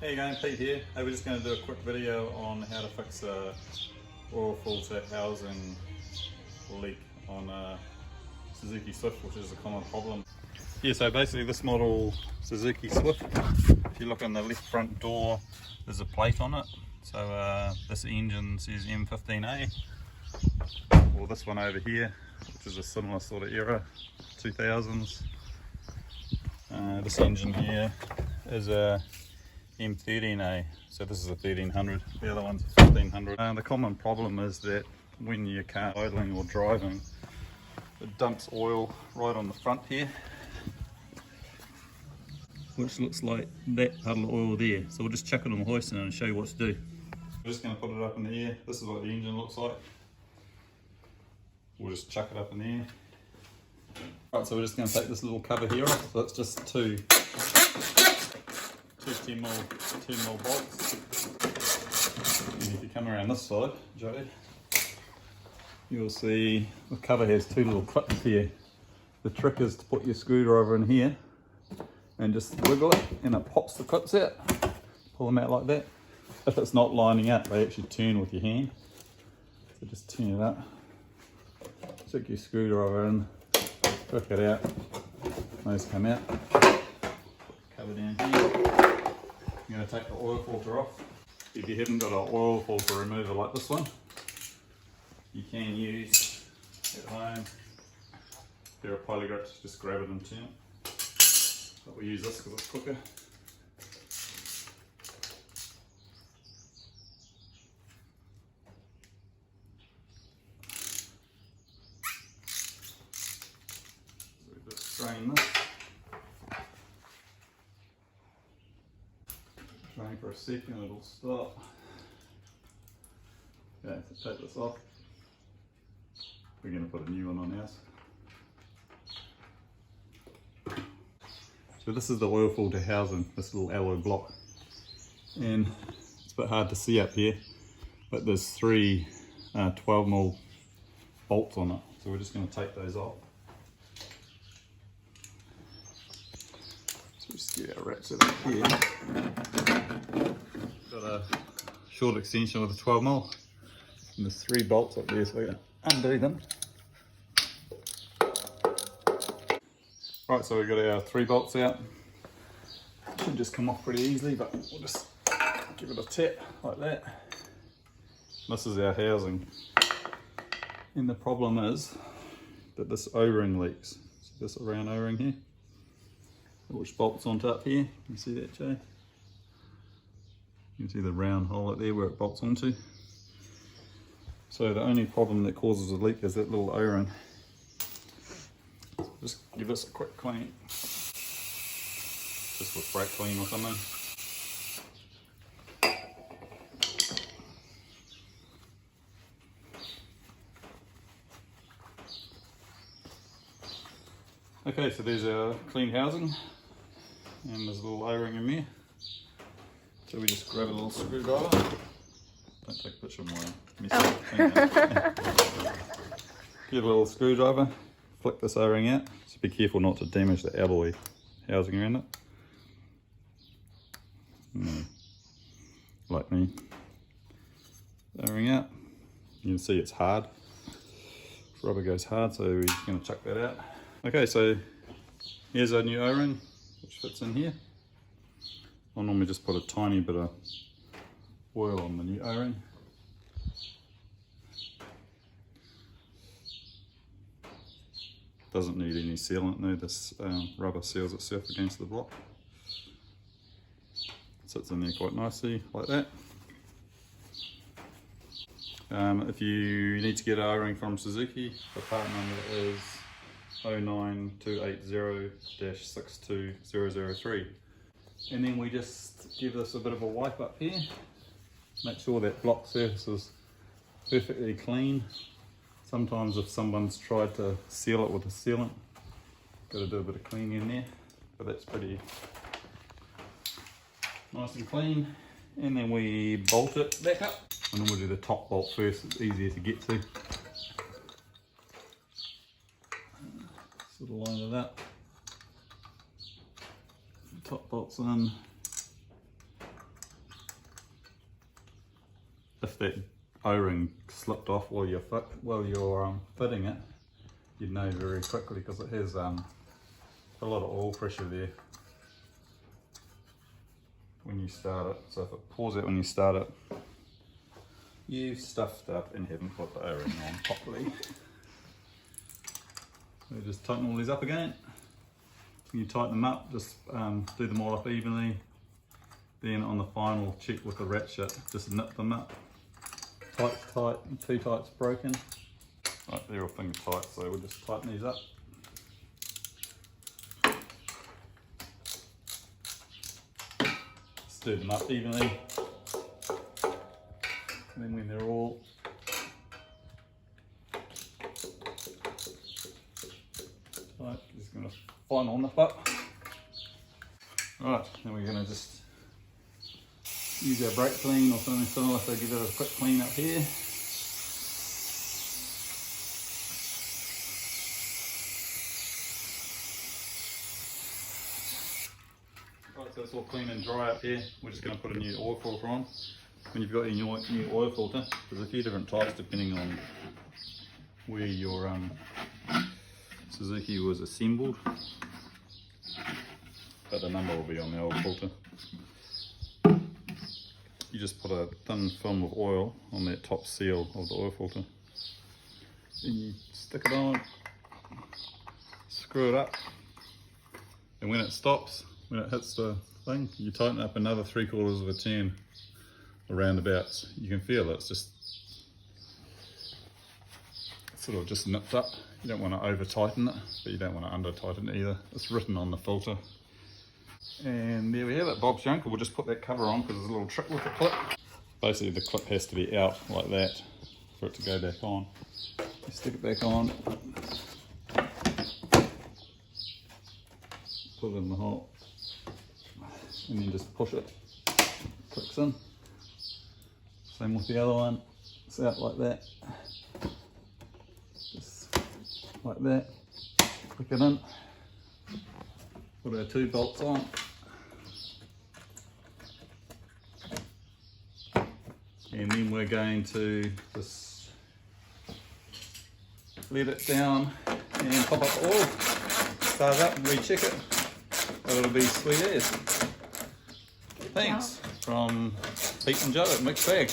How you going, Pete here. Hey, we're just going to do a quick video on how to fix a oil filter housing leak on a Suzuki Swift, which is a common problem. Yeah, so basically this model Suzuki Swift, if you look on the left front door, there's a plate on it. So this engine says M15A, or this one over here, which is a similar sort of era, 2000s. This engine here is a M13A, so this is a 1300, the other one's a 1500. The common problem is that when your car idling or driving, it dumps oil right on the front here, which looks like that puddle of oil there. So we'll just chuck it on the hoist and show you what to do. We're just going to put it up in the air. This is what the engine looks like. We'll just chuck it up in the air. Right, so we're just going to take this little cover here off. So it's just two 10mm bolts. And if you come around this side, Joe, you'll see the cover has two little clips here. The trick is to put your screwdriver in here and just wiggle it, and it pops the clips out. Pull them out like that. If it's not lining up, they actually turn with your hand. So just turn it up. Stick your screwdriver in, work it out. Those come out. Put the cover down here. I'm going to take the oil filter off. If you haven't got an oil filter remover like this one, you can use at home a pair of poly grips, just grab it and turn it. But we use this because it's quicker. So we just strain this. Strain for a second, it'll stop. Okay, so take this off. We're going to put a new one on ours. So this is the oil filter housing, this little alloy block. And it's a bit hard to see up here, but there's three 12mm bolts on it. So we're just going to take those off. So just get our ratchet up here. Got a short extension with a 12mm. And there's three bolts up there, so we're going to undo them. Right, so we've got our three bolts out. Should just come off pretty easily, but we'll just give it a tap like that. This is our housing. And the problem is that this O-ring leaks. So this round O-ring here, which bolts on top here. You see that, Jay? You can see the round hole up there where it bolts onto. So the only problem that causes a leak is that little O-ring. Just give this a quick clean. Just with brake clean or something. Okay, so there's our clean housing. And there's a little O-ring in there. So we just grab a little screwdriver. Don't take a picture of my Get a little screwdriver, flick this O-ring out. So be careful not to damage the alloy housing around it. Like me. O-ring out. You can see it's hard. Rubber goes hard, so we're just going to chuck that out. Okay, so here's our new O-ring, which fits in here. I'll normally just put a tiny bit of oil on the new O-ring. Doesn't need any sealant, no, this rubber seals itself against the block. Sits in there quite nicely, like that. If you need to get an O-ring from Suzuki, the part number is 09280-62003. And then we just give this a bit of a wipe up here. Make sure that block surface is perfectly clean. Sometimes if someone's tried to seal it with a sealant, got to do a bit of cleaning in there, but that's pretty nice and clean. And then we bolt it back up. And then we'll do the top bolt first, it's easier to get to. Sort of line it up. Top bolt's in. if that O-ring slipped off while you're fitting it, you'd know very quickly because it has a lot of oil pressure there when you start it. So if it pours out when you start it, you've stuffed up and haven't put the O-ring on properly. So just tighten all these up again. When you tighten them up, just do them all up evenly. Then on the final, check with the ratchet, just nip them up. Tight's tight, too tight's broken. Right, they're all finger tight, so we'll just tighten these up. Stir them up evenly. And then when they're all tight, just going to final nip up. Right, then we're going to just use our brake clean or something similar, so give it a quick clean up here. Right, so it's all clean and dry up here. We're just going to put a new oil filter on. When you've got your new oil filter, there's a few different types depending on where your Suzuki was assembled, but the number will be on the oil filter. You just put a thin film of oil on that top seal of the oil filter. Then you stick it on, screw it up, and when it stops, when it hits the thing, you tighten up another 3/4 of a turn around about. You can feel it's just sort of just nipped up. You don't want to over tighten it, but you don't want to under tighten it either. It's written on the filter. And there we have it, Bob's your uncle. We'll just put that cover on because there's a little trick with the clip. Basically the clip has to be out like that for it to go back on. You stick it back on, put it in the hole, and then just push it, clicks in. Same with the other one, it's out like that. Just like that, click it in, put our 2 bolts on. And then we're going to just let it down and pop up the oil. Start it up and recheck it. But it'll be sweet as. Thanks from Pete and Joe at Mixed Bag.